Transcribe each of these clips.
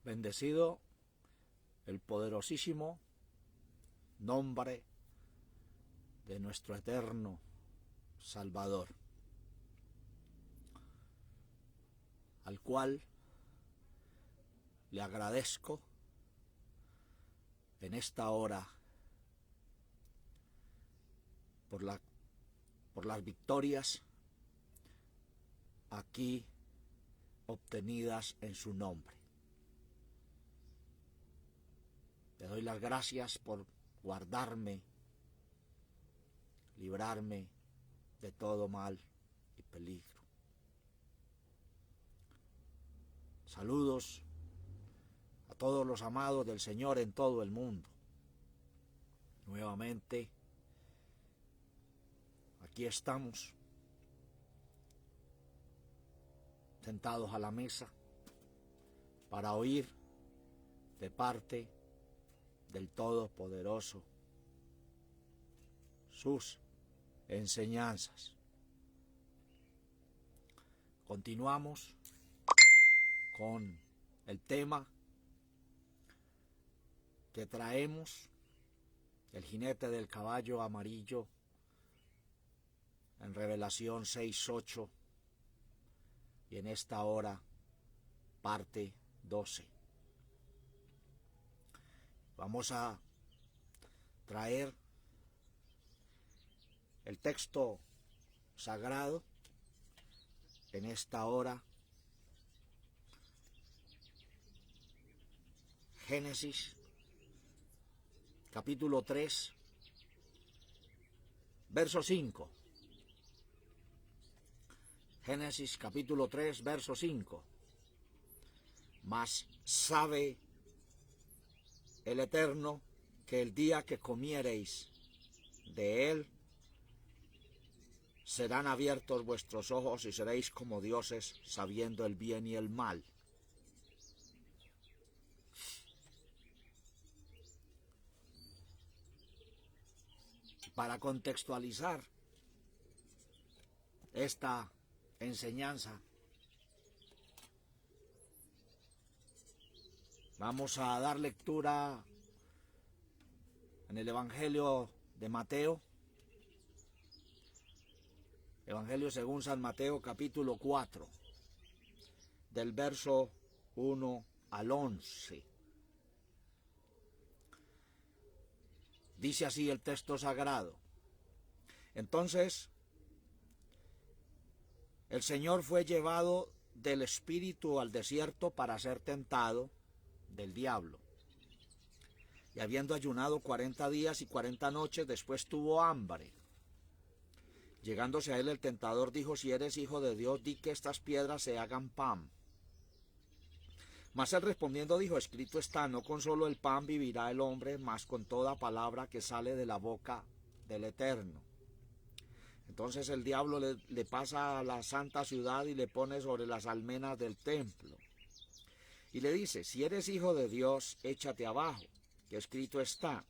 Bendecido el poderosísimo nombre de nuestro eterno Salvador, al cual le agradezco en esta hora por las victorias aquí obtenidas en su nombre. Le doy las gracias por guardarme, librarme de todo mal y peligro. Saludos a todos los amados del Señor en todo el mundo. Nuevamente, aquí estamos, sentados a la mesa, para oír de parte del Todopoderoso sus enseñanzas. Continuamos con el tema que traemos, el jinete del caballo amarillo, en Revelación 6:8, y en esta hora parte 12. Vamos a traer el texto sagrado en esta hora. Génesis, capítulo 3, verso 5. Génesis, capítulo 3, verso 5. Mas sabe el Eterno que el día que comiereis de él, serán abiertos vuestros ojos y seréis como dioses, sabiendo el bien y el mal. Para contextualizar esta enseñanza, vamos a dar lectura en el Evangelio de Mateo, Evangelio según San Mateo, capítulo 4, del verso 1 al 11. Dice así el texto sagrado: Entonces el Señor fue llevado del Espíritu al desierto para ser tentado del diablo. Y habiendo ayunado 40 días y 40 noches, después tuvo hambre. Llegándose a él el tentador dijo: Si eres hijo de Dios, di que estas piedras se hagan pan. Mas él respondiendo dijo: Escrito está, no con solo el pan vivirá el hombre, mas con toda palabra que sale de la boca del Eterno. Entonces el diablo le pasa a la santa ciudad y le pone sobre las almenas del templo. Y le dice: Si eres hijo de Dios, échate abajo, que escrito está: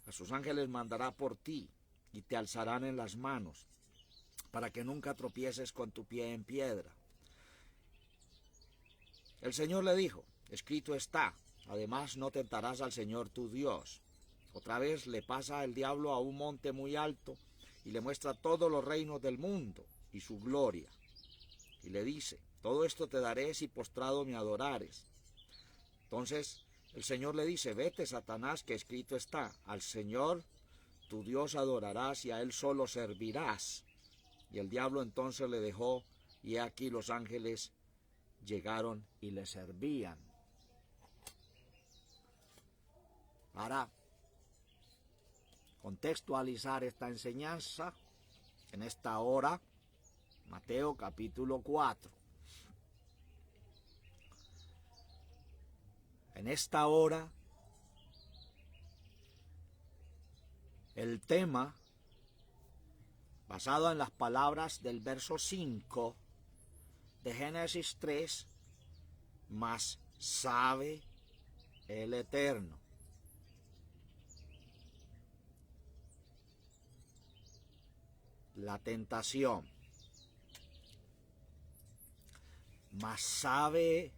A sus ángeles mandará por ti, y te alzarán en las manos, para que nunca tropieces con tu pie en piedra. El Señor le dijo: Escrito está, además no tentarás al Señor tu Dios. Otra vez le pasa el diablo a un monte muy alto, y le muestra todos los reinos del mundo y su gloria. Y le dice: Todo esto te daré si postrado me adorares. Entonces el Señor le dice: Vete, Satanás, que escrito está: Al Señor tu Dios adorarás y a él solo servirás. Y el diablo entonces le dejó, y he aquí los ángeles llegaron y le servían. Para contextualizar esta enseñanza, en esta hora, Mateo capítulo 4. En esta hora, el tema, basado en las palabras del verso 5 de Génesis 3, mas sabe el Eterno. La tentación. Mas sabe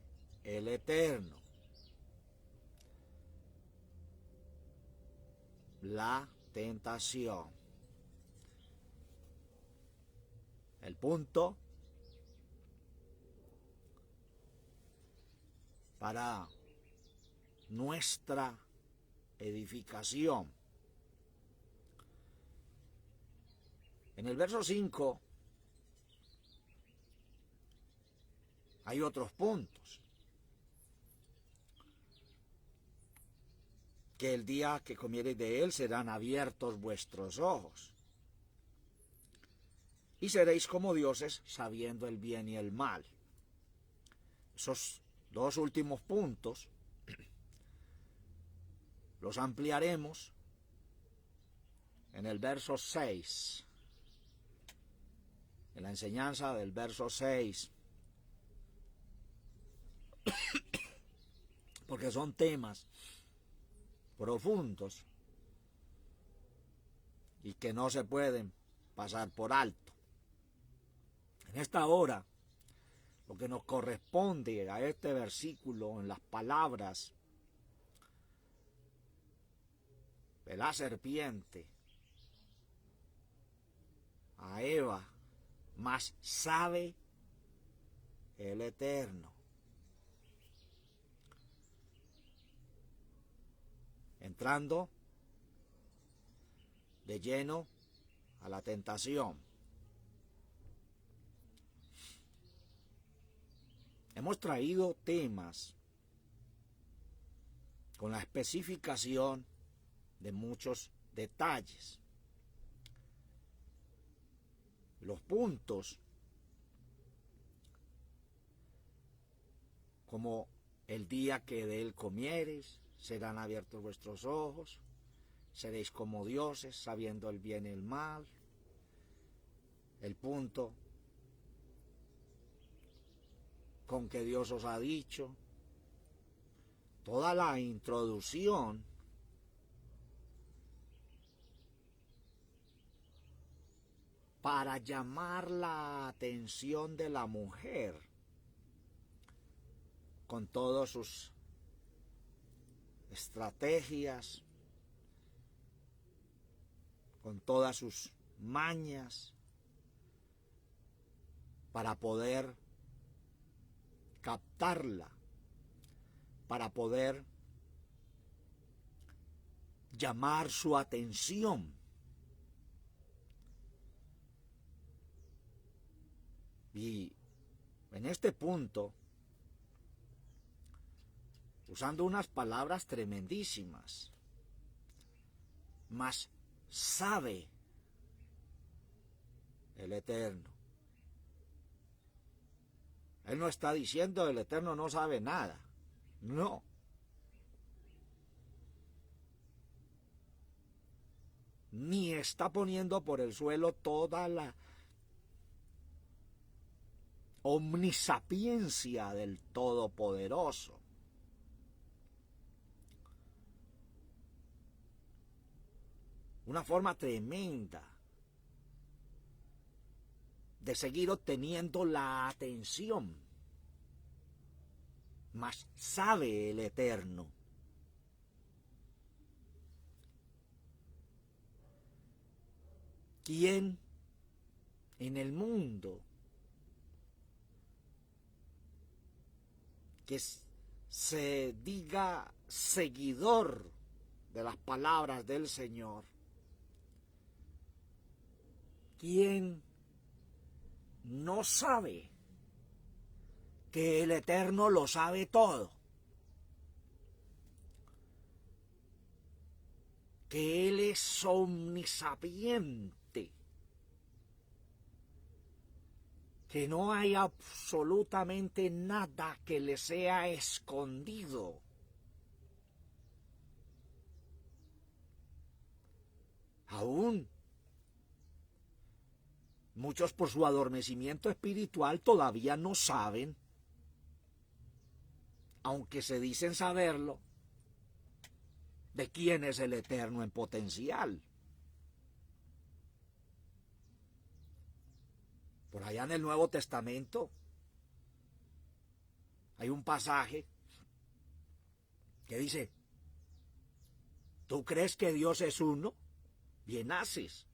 el Eterno. la tentación. El punto para nuestra edificación. En el verso 5 hay otros puntos. Que el día que comiereis de él serán abiertos vuestros ojos. Y seréis como dioses, sabiendo el bien y el mal. Esos dos últimos puntos los ampliaremos en el verso 6. En la enseñanza del verso 6. Porque son temas profundos y que no se pueden pasar por alto. En esta hora, lo que nos corresponde a este versículo en las palabras de la serpiente a Eva, mas sabe el Eterno. Entrando de lleno a la tentación. Hemos traído temas con la especificación de muchos detalles. Los puntos, como el día que de él comiereis, serán abiertos vuestros ojos, seréis como dioses, sabiendo el bien y el mal. El punto con que Dios os ha dicho, toda la introducción para llamar la atención de la mujer con todas sus estrategias, con todas sus mañas, para poder captarla, para poder llamar su atención. Y en este punto, usando unas palabras tremendísimas, mas sabe el Eterno. Él no está diciendo el Eterno no sabe nada. No. Ni está poniendo por el suelo toda la omnisapiencia del Todopoderoso. Una forma tremenda de seguir obteniendo la atención. Mas sabe el Eterno. ¿Quién en el mundo que se diga seguidor de las palabras del Señor? ¿Quién no sabe que el Eterno lo sabe todo? Que Él es omnisapiente. Que no hay absolutamente nada que le sea escondido. Aún muchos por su adormecimiento espiritual todavía no saben, aunque se dicen saberlo, de quién es el Eterno en potencial. Por allá en el Nuevo Testamento hay un pasaje que dice: ¿Tú crees que Dios es uno? Bien haces.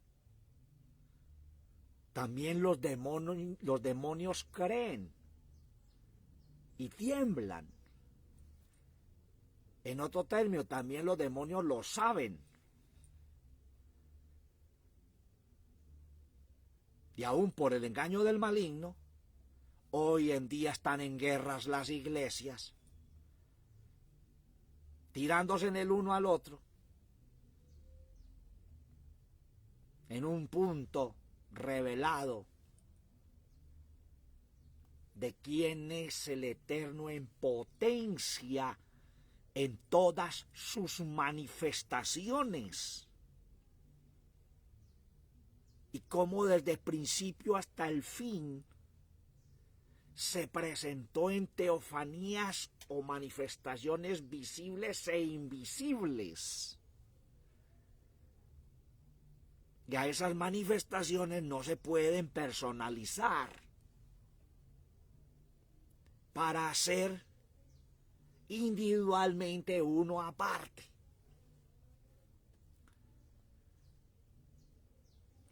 También los demonios creen y tiemblan. En otro término, también los demonios lo saben. Y aún por el engaño del maligno, hoy en día están en guerras las iglesias, tirándose en el uno al otro, en un punto revelado de quién es el Eterno en potencia en todas sus manifestaciones, y cómo desde el principio hasta el fin se presentó en teofanías o manifestaciones visibles e invisibles. Y a esas manifestaciones no se pueden personalizar para hacer individualmente uno aparte.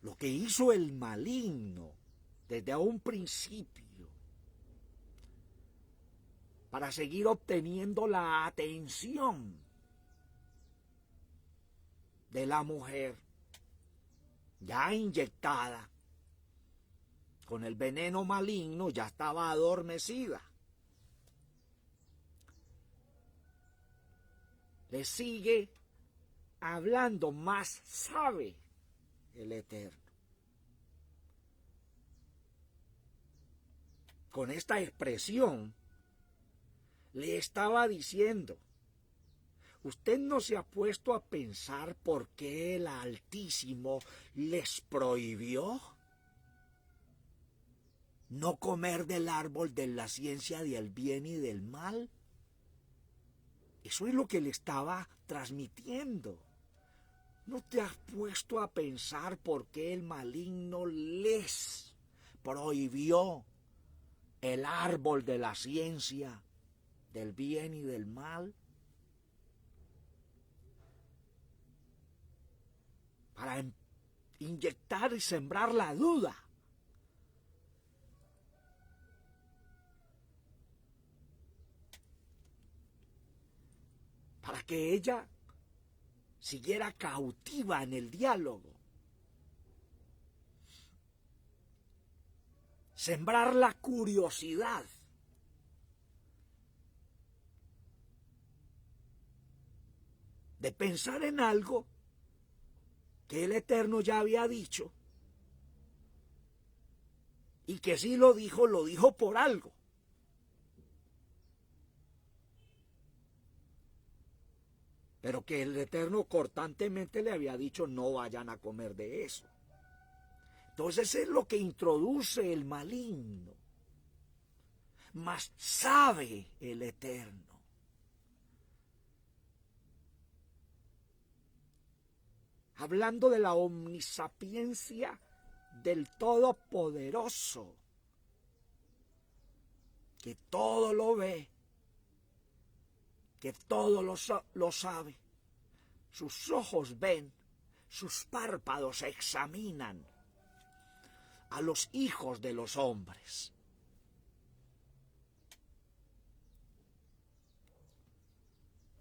Lo que hizo el maligno desde un principio para seguir obteniendo la atención de la mujer ya inyectada con el veneno maligno, ya estaba adormecida. Le sigue hablando, más sabe el Eterno. Con esta expresión le estaba diciendo: ¿usted no se ha puesto a pensar por qué el Altísimo les prohibió no comer del árbol de la ciencia del bien y del mal? Eso es lo que le estaba transmitiendo. ¿No te has puesto a pensar por qué el maligno les prohibió el árbol de la ciencia del bien y del mal? Para inyectar y sembrar la duda. Para que ella siguiera cautiva en el diálogo. Sembrar la curiosidad. De pensar en algo que el Eterno ya había dicho. Y que si lo dijo por algo. Pero que el Eterno cortantemente le había dicho: no vayan a comer de eso. Entonces es lo que introduce el maligno. Mas sabe el Eterno. Hablando de la omnisapiencia del Todopoderoso, que todo lo ve, que todo lo sabe. Sus ojos ven, sus párpados examinan a los hijos de los hombres.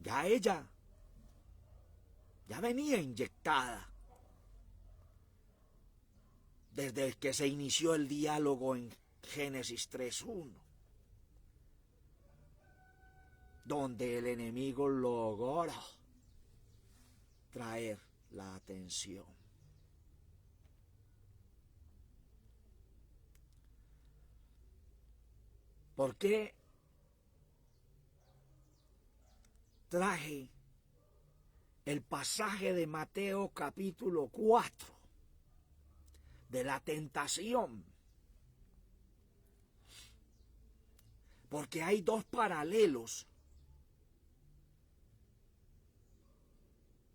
Ya ella ya venía inyectada desde que se inició el diálogo en Génesis 3:1, donde el enemigo logró traer la atención. ¿Por qué traje el pasaje de Mateo capítulo 4 de la tentación? Porque hay dos paralelos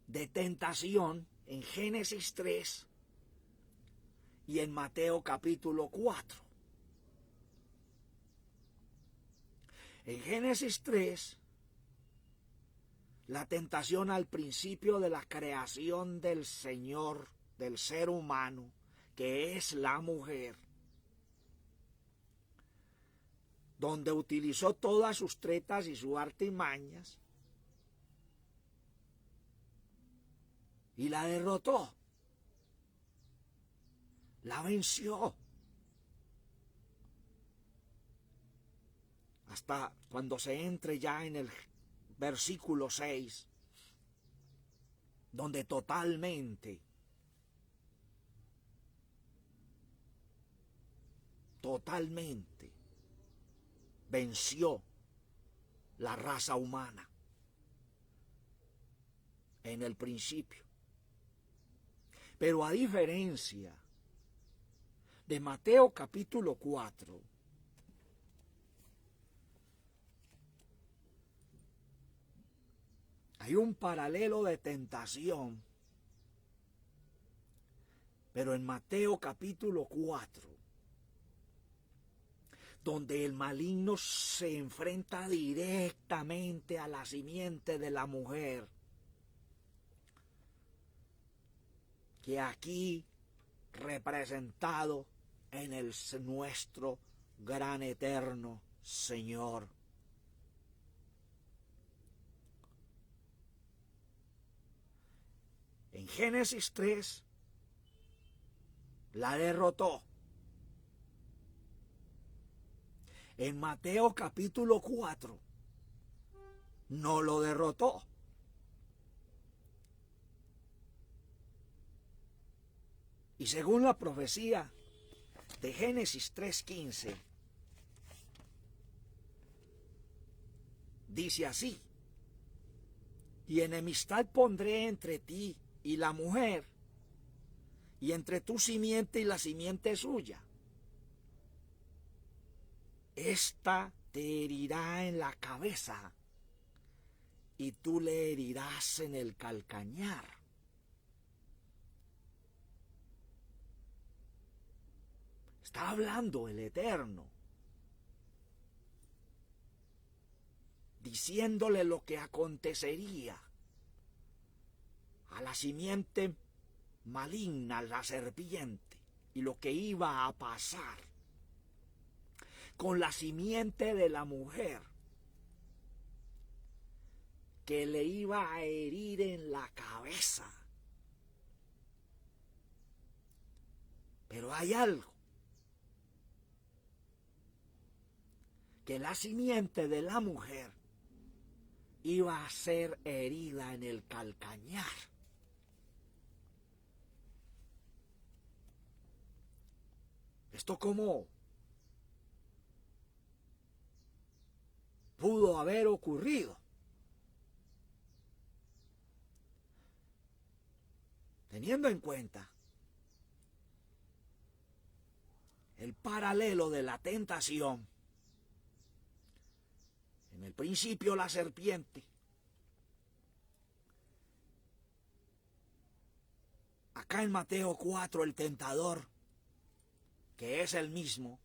de tentación en Génesis 3 y en Mateo capítulo 4. En Génesis 3 La tentación al principio de la creación del Señor, del ser humano, que es la mujer, donde utilizó todas sus tretas y sus artimañas y la derrotó, la venció. Hasta cuando se entre ya en el versículo 6, donde totalmente venció la raza humana en el principio. Pero a diferencia de Mateo capítulo 4, hay un paralelo de tentación, pero en Mateo capítulo 4, donde el maligno se enfrenta directamente a la simiente de la mujer, que aquí representado en el nuestro gran eterno Señor. En Génesis 3 la derrotó. En Mateo capítulo 4 no lo derrotó. Y según la profecía de Génesis 3:15, dice así: y enemistad pondré entre ti y la mujer, y entre tu simiente y la simiente suya. Esta te herirá en la cabeza, y tú le herirás en el calcañar. Está hablando el Eterno, diciéndole lo que acontecería a la simiente maligna, la serpiente, y lo que iba a pasar con la simiente de la mujer, que le iba a herir en la cabeza. Pero hay algo, que la simiente de la mujer iba a ser herida en el calcañar. ¿Esto cómo pudo haber ocurrido? Teniendo en cuenta el paralelo de la tentación, en el principio la serpiente, acá en Mateo 4 el tentador, que es el mismo,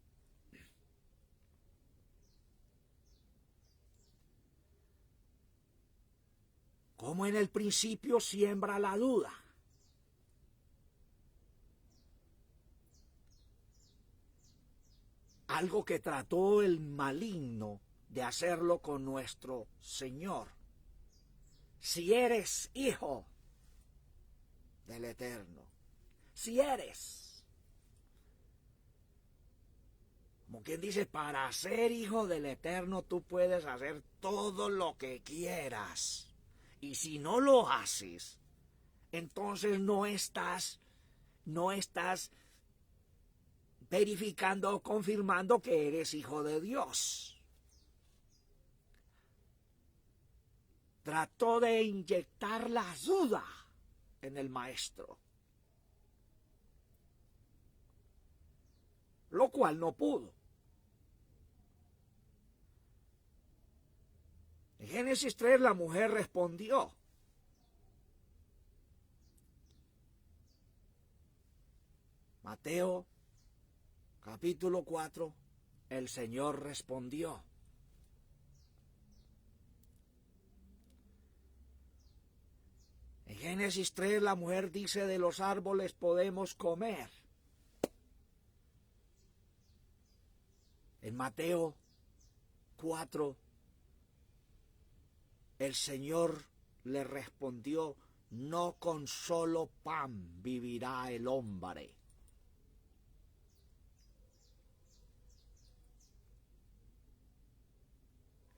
como en el principio siembra la duda. Algo que trató el maligno de hacerlo con nuestro Señor. Si eres hijo del Eterno, si eres, como quien dice, para ser hijo del Eterno tú puedes hacer todo lo que quieras. Y si no lo haces, entonces no estás verificando o confirmando que eres hijo de Dios. Trató de inyectar la duda en el maestro, lo cual no pudo. En Génesis 3 la mujer respondió. Mateo capítulo 4, el Señor respondió. Génesis 3 la mujer dice de los árboles podemos comer. En Mateo 4 el Señor le respondió, no con solo pan vivirá el hombre.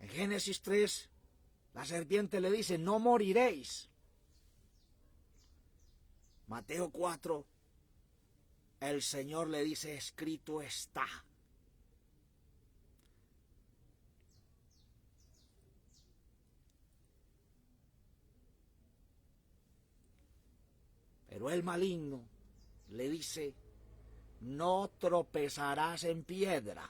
En Génesis 3 la serpiente le dice, no moriréis. Mateo 4, el Señor le dice, escrito está. Pero el maligno le dice, no tropezarás en piedra.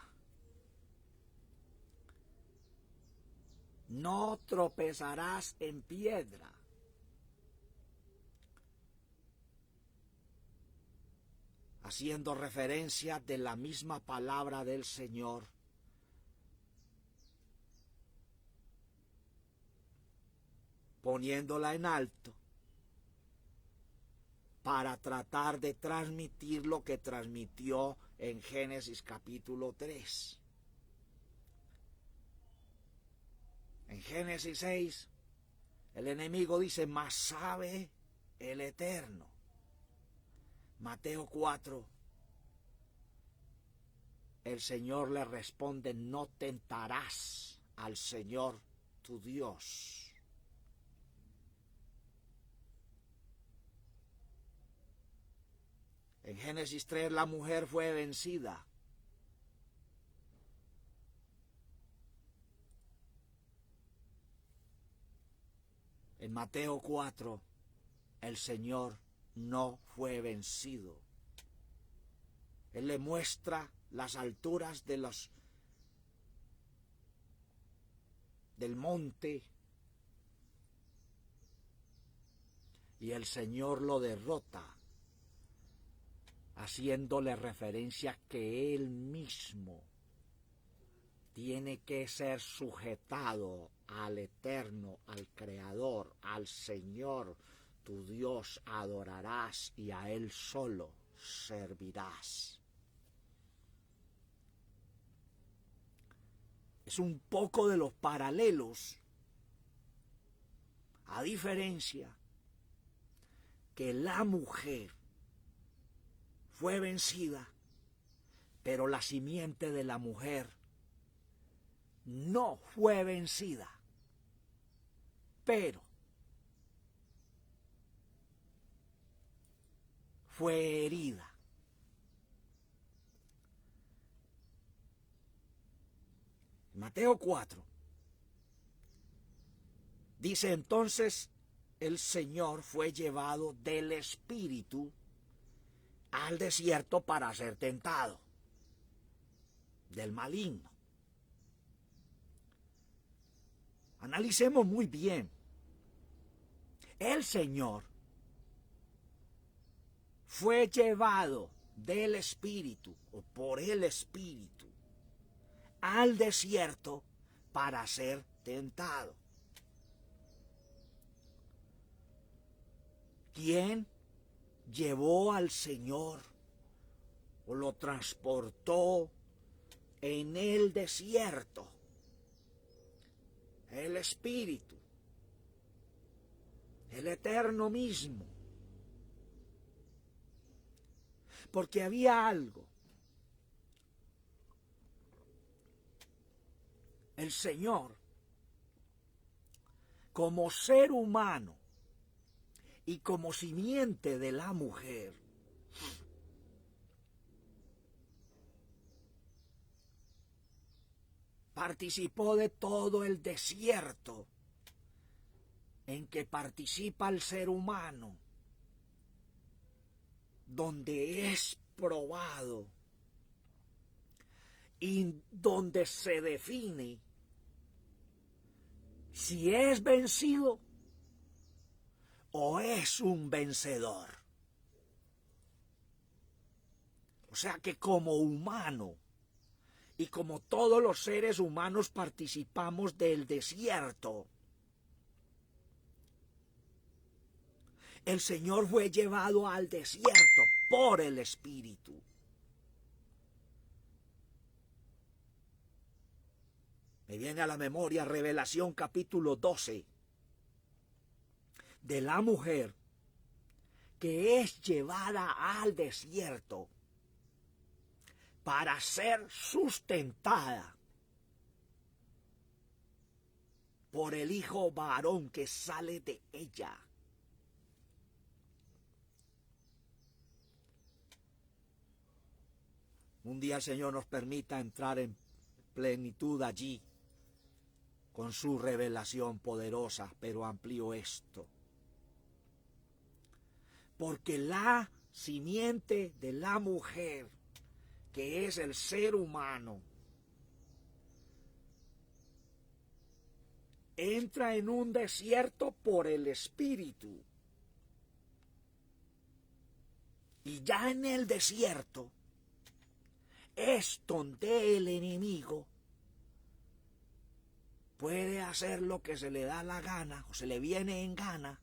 No tropezarás en piedra. Haciendo referencia de la misma palabra del Señor, poniéndola en alto para tratar de transmitir lo que transmitió en Génesis capítulo 3. En Génesis 6, el enemigo dice, mas sabe el Eterno. Mateo 4, el Señor le responde, no tentarás al Señor tu Dios. En Génesis 3 la mujer fue vencida. En Mateo 4 el Señor no fue vencido. Él le muestra las alturas del monte y el Señor lo derrota, haciéndole referencia que Él mismo tiene que ser sujetado al Eterno, al Creador, al Señor, tu Dios adorarás y a Él solo servirás. Es un poco de los paralelos, a diferencia que la mujer fue vencida, pero la simiente de la mujer no fue vencida, pero fue herida. Mateo 4 dice entonces el Señor fue llevado del Espíritu al desierto para ser tentado del maligno. Analicemos muy bien. El Señor fue llevado del Espíritu o por el Espíritu al desierto para ser tentado. ¿Quién llevó al Señor o lo transportó en el desierto? El Espíritu, el Eterno mismo. Porque había algo. El Señor, como ser humano y como simiente de la mujer, participó de todo el desierto en que participa el ser humano, donde es probado y donde se define si es vencido o es un vencedor. O sea que como humano y como todos los seres humanos participamos del desierto, El Señor fue llevado al desierto por el Espíritu. Me viene a la memoria Revelación capítulo 12 de la mujer que es llevada al desierto para ser sustentada por el hijo varón que sale de ella. Un día el Señor nos permita entrar en plenitud allí con su revelación poderosa, pero amplió esto. Porque la simiente de la mujer, que es el ser humano, entra en un desierto por el Espíritu. Y ya en el desierto es donde el enemigo puede hacer lo que se le da la gana o se le viene en gana,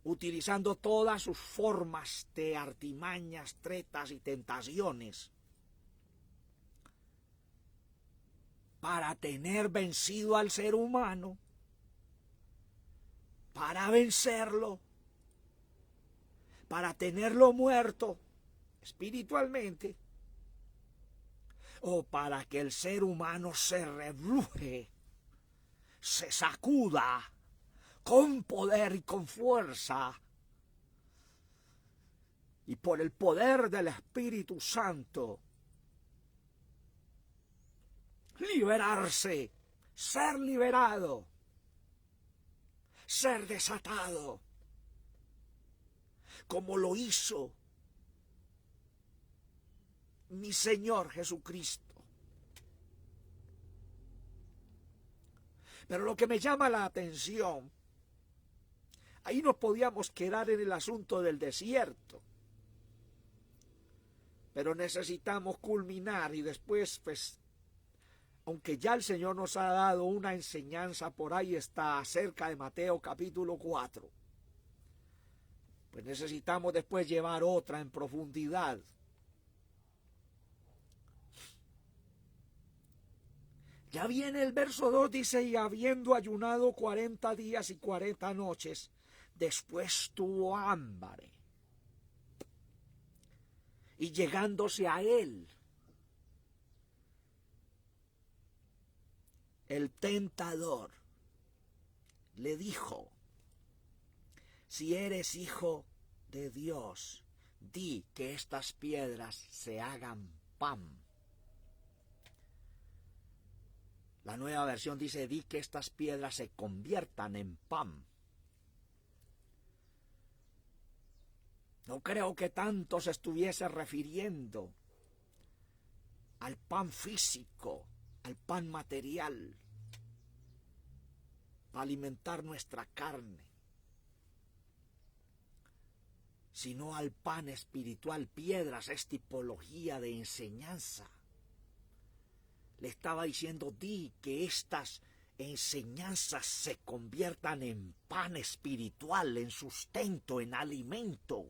utilizando todas sus formas de artimañas, tretas y tentaciones para tener vencido al ser humano, para vencerlo, para tenerlo muerto espiritualmente, o para que el ser humano se rebruje, se sacuda con poder y con fuerza, y por el poder del Espíritu Santo liberarse, ser liberado, ser desatado, como lo hizo mi Señor Jesucristo. Pero lo que me llama la atención, ahí nos podíamos quedar en el asunto del desierto, pero necesitamos culminar y después, pues, aunque ya el Señor nos ha dado una enseñanza, por ahí está, acerca de Mateo capítulo 4, pues necesitamos después llevar otra en profundidad. Ya viene el verso 2, dice, y habiendo ayunado 40 días y 40 noches, después tuvo hambre. Y llegándose a él, el tentador le dijo, si eres hijo de Dios, di que estas piedras se hagan pan. La Nueva Versión dice, di que estas piedras se conviertan en pan. No creo que tanto se estuviese refiriendo al pan físico, al pan material, para alimentar nuestra carne, sino al pan espiritual. Piedras es tipología de enseñanza. Le estaba diciendo, di que estas enseñanzas se conviertan en pan espiritual, en sustento, en alimento.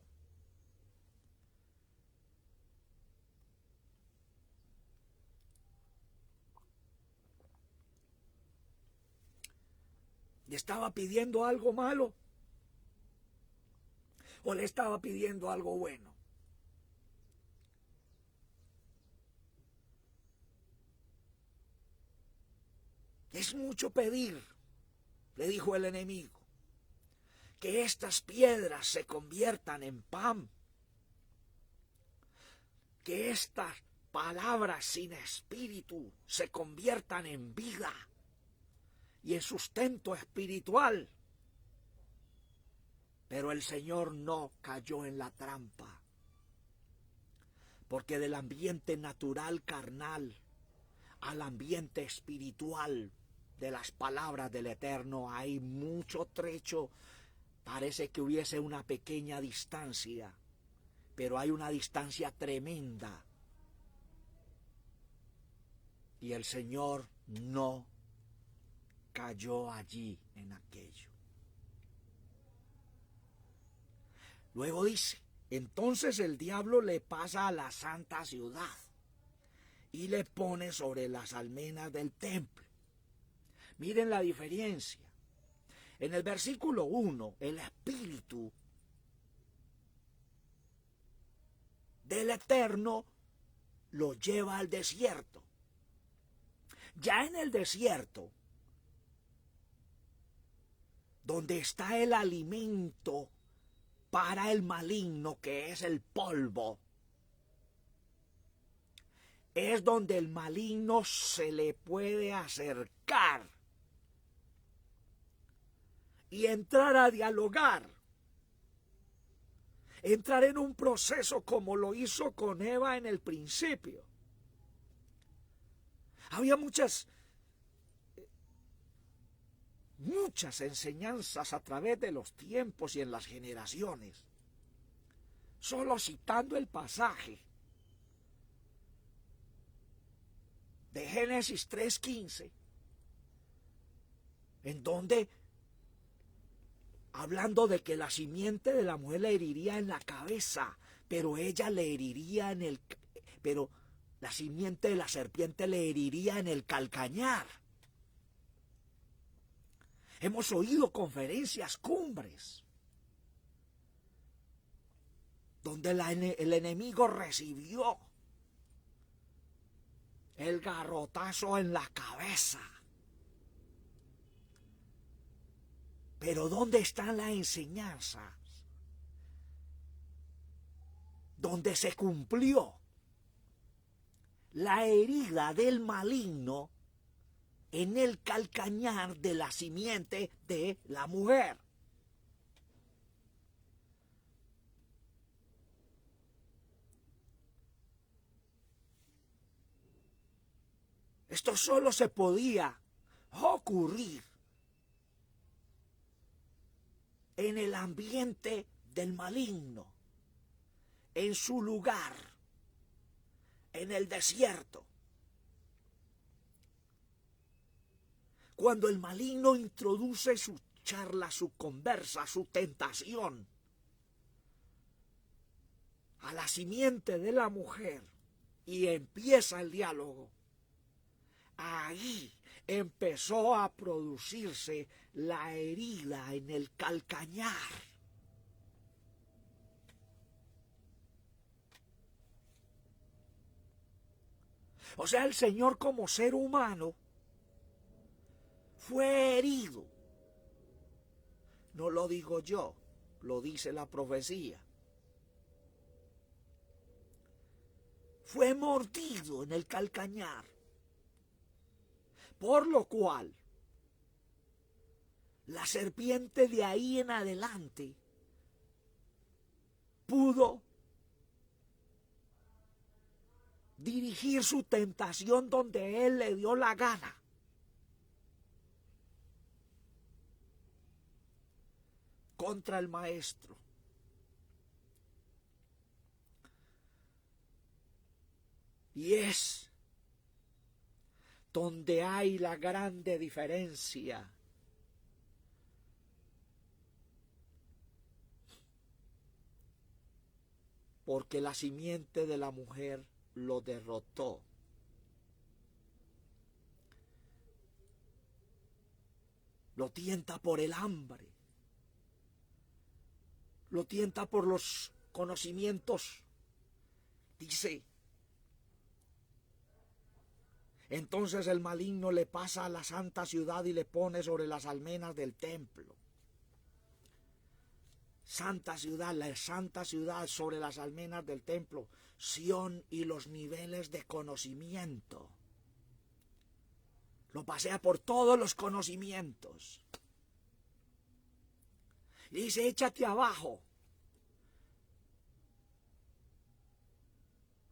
¿Le estaba pidiendo algo malo? ¿O le estaba pidiendo algo bueno? Es mucho pedir, le dijo el enemigo, que estas piedras se conviertan en pan, que estas palabras sin espíritu se conviertan en vida y en sustento espiritual. Pero el Señor no cayó en la trampa, porque del ambiente natural carnal al ambiente espiritual de las palabras del Eterno hay mucho trecho. Parece que hubiese una pequeña distancia, pero hay una distancia tremenda. Y el Señor no cayó allí en aquello. Luego dice, entonces el diablo le pasa a la santa ciudad y le pone sobre las almenas del templo. Miren la diferencia. En el versículo 1, el espíritu del Eterno lo lleva al desierto. Ya en el desierto, donde está el alimento para el maligno, que es el polvo, es donde el maligno se le puede acercar y entrar a dialogar, entrar en un proceso como lo hizo con Eva en el principio. Había muchas enseñanzas a través de los tiempos y en las generaciones. Solo citando el pasaje de Génesis 3:15, en donde, hablando de que la simiente de la mujer le heriría en la cabeza, pero ella le heriría pero la simiente de la serpiente le heriría en el calcañar. Hemos oído conferencias, cumbres, donde el enemigo recibió el garrotazo en la cabeza. Pero ¿dónde están las enseñanzas? Donde se cumplió la herida del maligno en el calcañar de la simiente de la mujer. Esto solo se podía ocurrir en el ambiente del maligno, en su lugar, en el desierto. Cuando el maligno introduce su charla, su conversa, su tentación a la simiente de la mujer y empieza el diálogo, ahí empezó a producirse la herida en el calcañar. O sea, el Señor como ser humano fue herido. No lo digo yo, lo dice la profecía. Fue mordido en el calcañar. Por lo cual, la serpiente de ahí en adelante pudo dirigir su tentación donde él le dio la gana. Contra el maestro. Y es donde hay la grande diferencia. Porque la simiente de la mujer lo derrotó. Lo tienta por el hambre. Lo tienta por los conocimientos. Dice, entonces el maligno le pasa a la santa ciudad y le pone sobre las almenas del templo. Santa ciudad, la santa ciudad sobre las almenas del templo, Sión y los niveles de conocimiento. Lo pasea por todos los conocimientos. Y dice, échate abajo.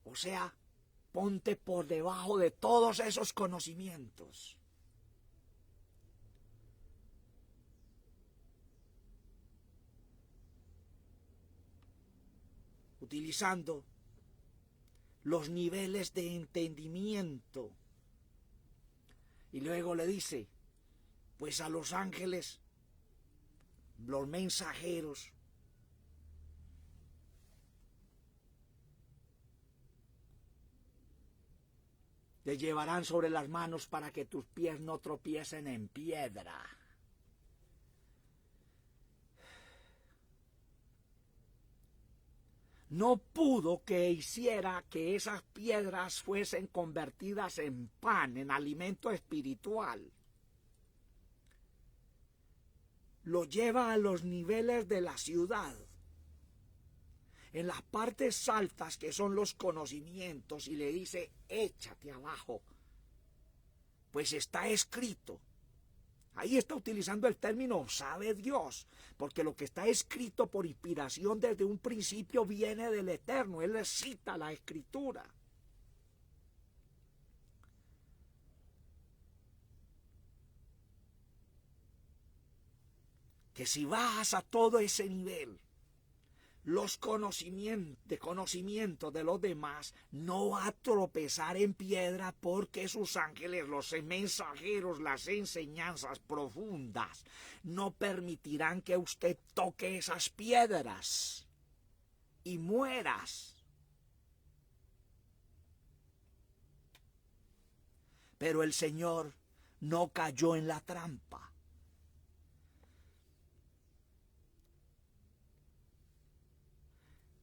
O sea, ponte por debajo de todos esos conocimientos. Utilizando los niveles de entendimiento. Y luego le dice, pues a los ángeles, los mensajeros, Te llevarán sobre las manos para que tus pies no tropiecen en piedra. No pudo que hiciera que esas piedras fuesen convertidas en pan, en alimento espiritual. Lo lleva a los niveles de la ciudad, en las partes altas que son los conocimientos, y le dice: échate abajo, pues está escrito. Ahí está utilizando el término sabe Dios, porque lo que está escrito por inspiración desde un principio viene del Eterno. Él le cita la Escritura. Que si bajas a todo ese nivel, los conocimientos de los demás, no va a tropezar en piedra, porque sus ángeles, los mensajeros, las enseñanzas profundas, no permitirán que usted toque esas piedras y mueras. Pero el Señor no cayó en la trampa.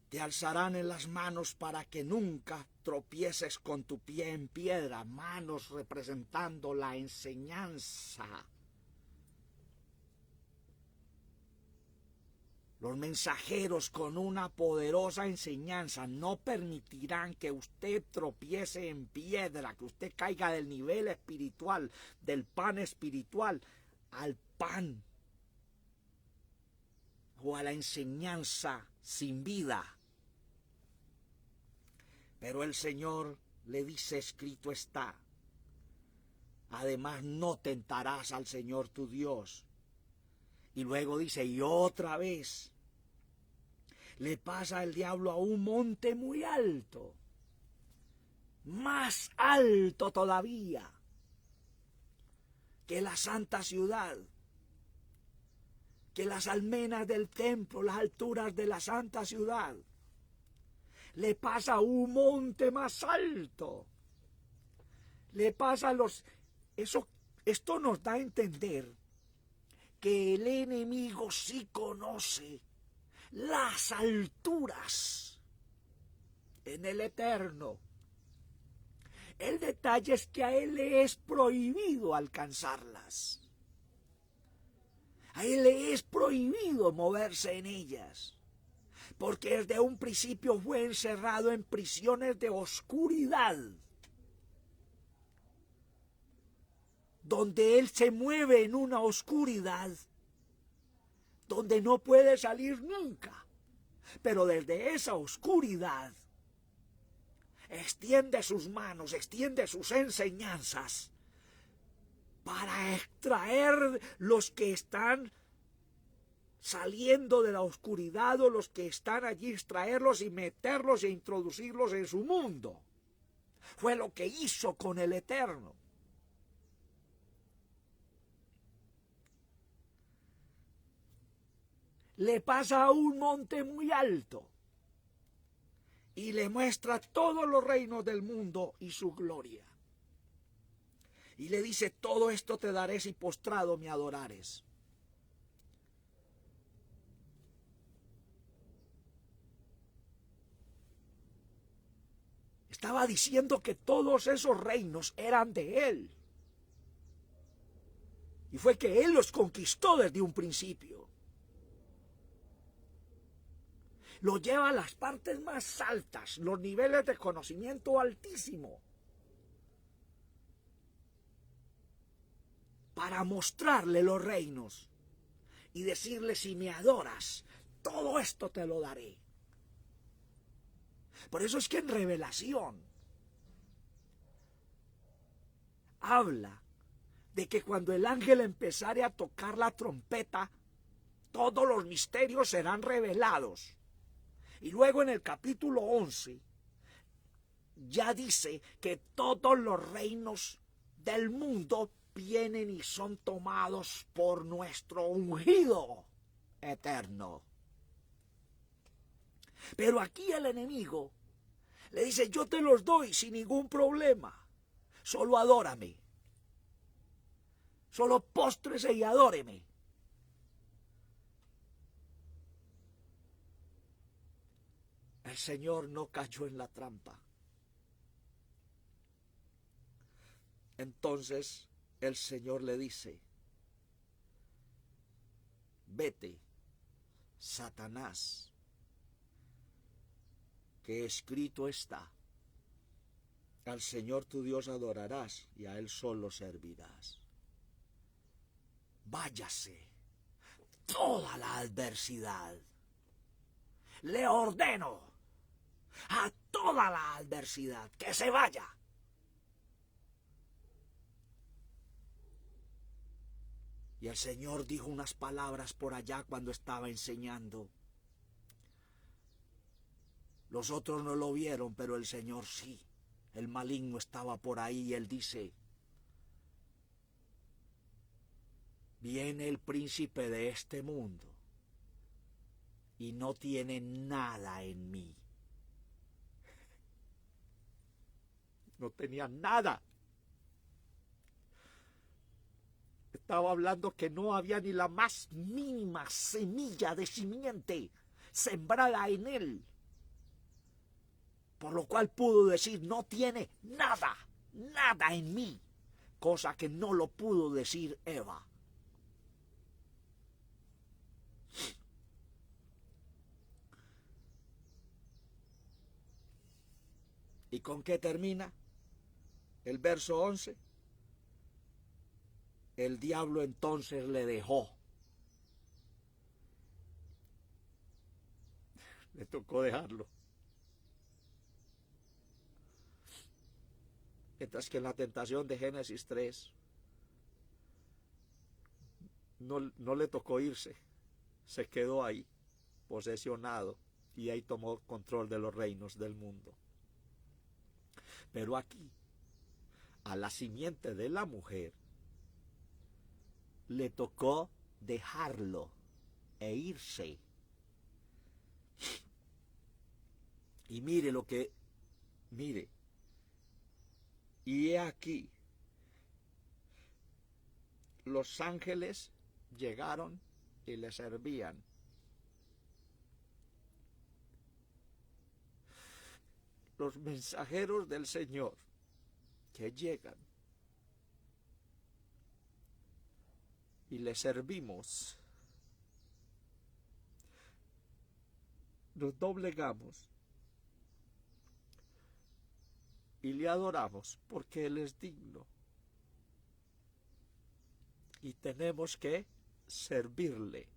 Te alzarán en las manos para que nunca tropieces con tu pie en piedra. Manos representando la enseñanza. Los mensajeros con una poderosa enseñanza no permitirán que usted tropiece en piedra, que usted caiga del nivel espiritual, del pan espiritual, al pan o a la enseñanza sin vida. Pero el Señor le dice: escrito está. Además, no tentarás al Señor tu Dios. Y luego dice: y otra vez le pasa el diablo a un monte muy alto, más alto todavía que la santa ciudad, que las almenas del templo, las alturas de la santa ciudad. Le pasa un monte más alto. Le pasa esto nos da a entender que el enemigo sí conoce las alturas en el Eterno. El detalle es que a él le es prohibido alcanzarlas. A él le es prohibido moverse en ellas, porque desde un principio fue encerrado en prisiones de oscuridad, donde él se mueve en una oscuridad donde no puede salir nunca. Pero desde esa oscuridad extiende sus manos, extiende sus enseñanzas para extraer los que están saliendo de la oscuridad, o los que están allí, extraerlos y meterlos e introducirlos en su mundo. Fue lo que hizo con el Eterno. Le pasa a un monte muy alto y le muestra todos los reinos del mundo y su gloria. Y le dice: todo esto te daré si postrado me adorares. Estaba diciendo que todos esos reinos eran de él. Y fue que él los conquistó desde un principio. Lo lleva a las partes más altas, los niveles de conocimiento altísimo, para mostrarle los reinos y decirle: si me adoras, todo esto te lo daré. Por eso es que en Revelación habla de que cuando el ángel empezare a tocar la trompeta, todos los misterios serán revelados. Y luego en el capítulo 11 ya dice que todos los reinos del mundo vienen y son tomados por nuestro ungido eterno. Pero aquí el enemigo le dice: yo te los doy sin ningún problema, Solo adórame. Solo póstrese y adóreme. El Señor no cayó en la trampa. Entonces el Señor le dice: vete, Satanás, que escrito está: al Señor tu Dios adorarás y a Él solo servirás. Váyase toda la adversidad. Le ordeno a toda la adversidad que se vaya. Y el Señor dijo unas palabras por allá cuando estaba enseñando. Los otros no lo vieron, pero el Señor sí. El maligno estaba por ahí y Él dice: viene el príncipe de este mundo y no tiene nada en mí. No tenía nada. Estaba hablando que no había ni la más mínima semilla de simiente sembrada en él. Por lo cual pudo decir: no tiene nada, nada en mí. Cosa que no lo pudo decir Eva. ¿Y con qué termina? El verso 11. El diablo entonces le dejó. Le tocó dejarlo. Mientras que en la tentación de Génesis 3 no le tocó irse. Se quedó ahí, posesionado, y ahí tomó control de los reinos del mundo. Pero aquí, a la simiente de la mujer, le tocó dejarlo e irse. Y mire lo que, mire, y he aquí, los ángeles llegaron y le servían. Los mensajeros del Señor que llegan y le servimos, nos doblegamos y le adoramos porque Él es digno. Y tenemos que servirle.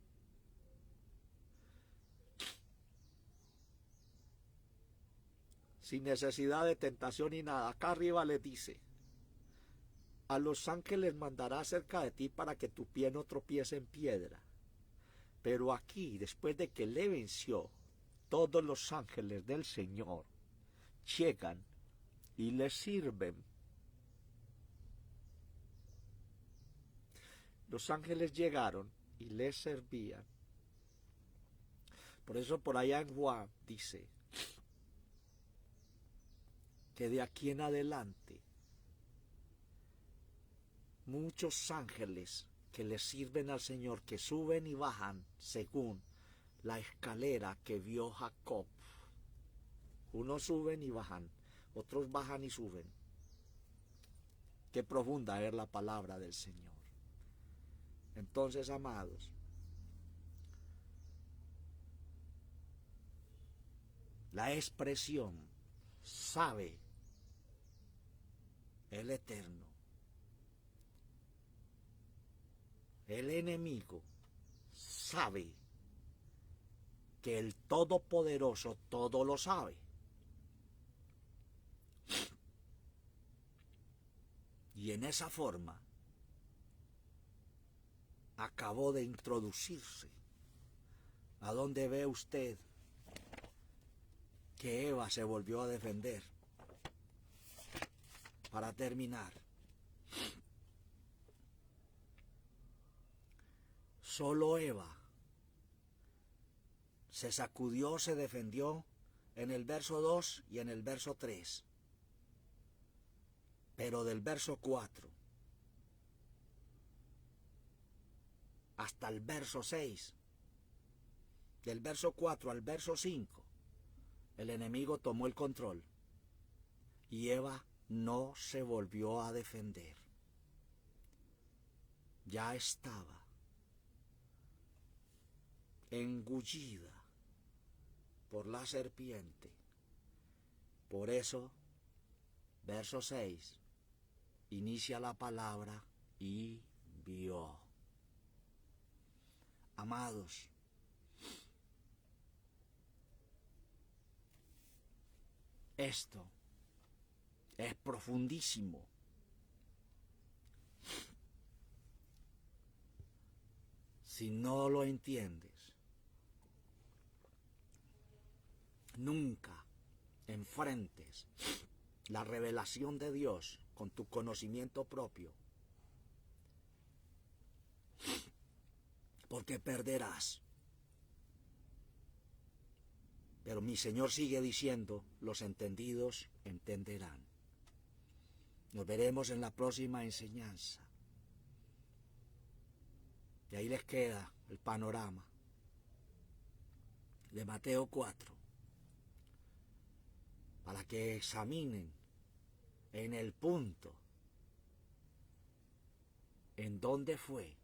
Sin necesidad de tentación ni nada. Acá arriba le dice: a los ángeles mandará cerca de ti para que tu pie no tropiece en piedra. Pero aquí, después de que le venció, todos los ángeles del Señor llegan y le sirven. Los ángeles llegaron y le servían. Por eso por allá en Juan dice que de aquí en adelante muchos ángeles que le sirven al Señor, que suben y bajan según la escalera que vio Jacob. Unos suben y bajan, otros bajan y suben. Qué profunda es la palabra del Señor. Entonces, amados, la expresión sabe el Eterno, el enemigo sabe que el Todopoderoso todo lo sabe. Y en esa forma acabó de introducirse. ¿A dónde ve usted que Eva se volvió a defender? Para terminar, solo Eva se sacudió, se defendió en el verso 2 y en el verso 3. Pero del verso 4 hasta el verso 6, del verso 4 al verso 5, el enemigo tomó el control y Eva no se volvió a defender. Ya estaba engullida por la serpiente. Por eso, verso 6, inicia la palabra y vio. Amados, esto es profundísimo. Si no lo entiendes, nunca enfrentes la revelación de Dios con tu conocimiento propio, porque perderás. Pero mi Señor sigue diciendo, los entendidos entenderán. Nos veremos en la próxima enseñanza. Y ahí les queda el panorama de Mateo 4, para que examinen en el punto en donde fue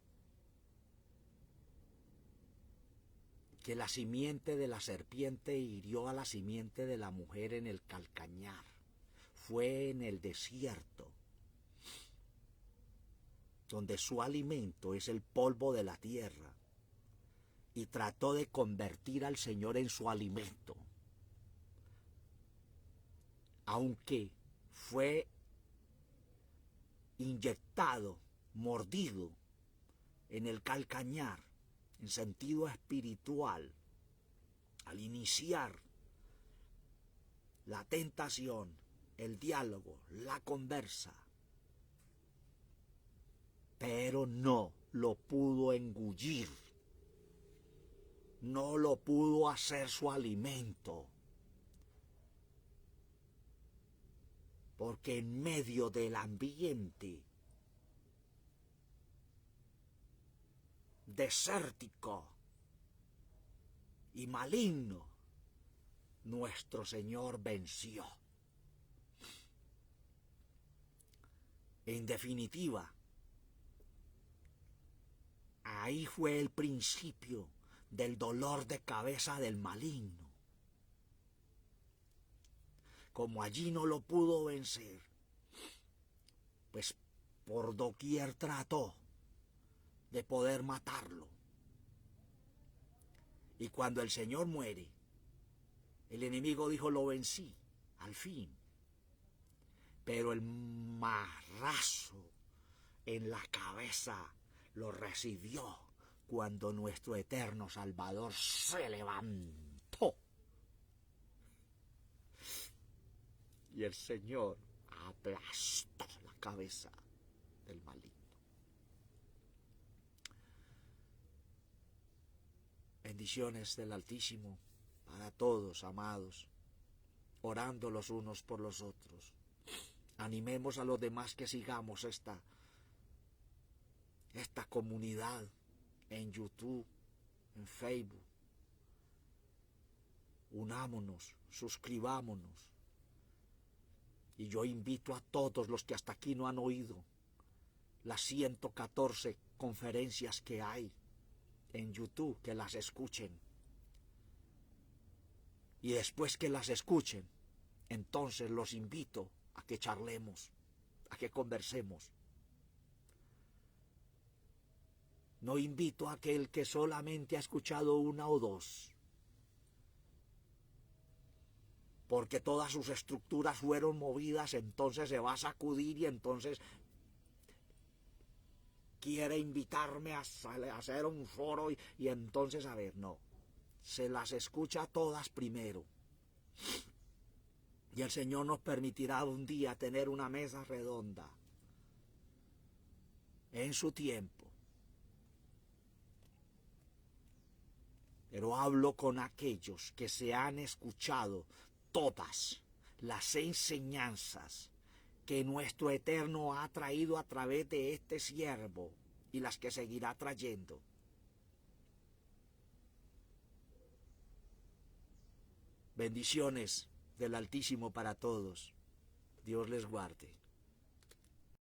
que la simiente de la serpiente hirió a la simiente de la mujer en el calcañar. Fue en el desierto, donde su alimento es el polvo de la tierra, y trató de convertir al Señor en su alimento. Aunque fue inyectado, mordido en el calcañar, en sentido espiritual, al iniciar la tentación, el diálogo, la conversa, pero no lo pudo engullir, no lo pudo hacer su alimento, porque en medio del ambiente desértico y maligno, nuestro Señor venció. En definitiva, ahí fue el principio del dolor de cabeza del maligno. Como allí no lo pudo vencer, pues por doquier trató de poder matarlo. Y cuando el Señor muere, el enemigo dijo, lo vencí, al fin. Pero el marrazo en la cabeza lo recibió cuando nuestro eterno Salvador se levantó. Y el Señor aplastó la cabeza del maligno. Bendiciones del Altísimo para todos, amados, orando los unos por los otros. Animemos a los demás que sigamos esta comunidad en YouTube, en Facebook. Unámonos, suscribámonos. Y yo invito a todos los que hasta aquí no han oído las 114 conferencias que hay en YouTube, que las escuchen. Y después que las escuchen, entonces los invito a que charlemos, a que conversemos. No invito a aquel que solamente ha escuchado una o dos, porque todas sus estructuras fueron movidas, entonces se va a sacudir y entonces quiere invitarme a hacer un foro y entonces, a ver, no. Se las escucha todas primero. Y el Señor nos permitirá un día tener una mesa redonda en su tiempo. Pero hablo con aquellos que se han escuchado todas las enseñanzas que nuestro Eterno ha traído a través de este siervo y las que seguirá trayendo. Bendiciones del Altísimo para todos. Dios les guarde.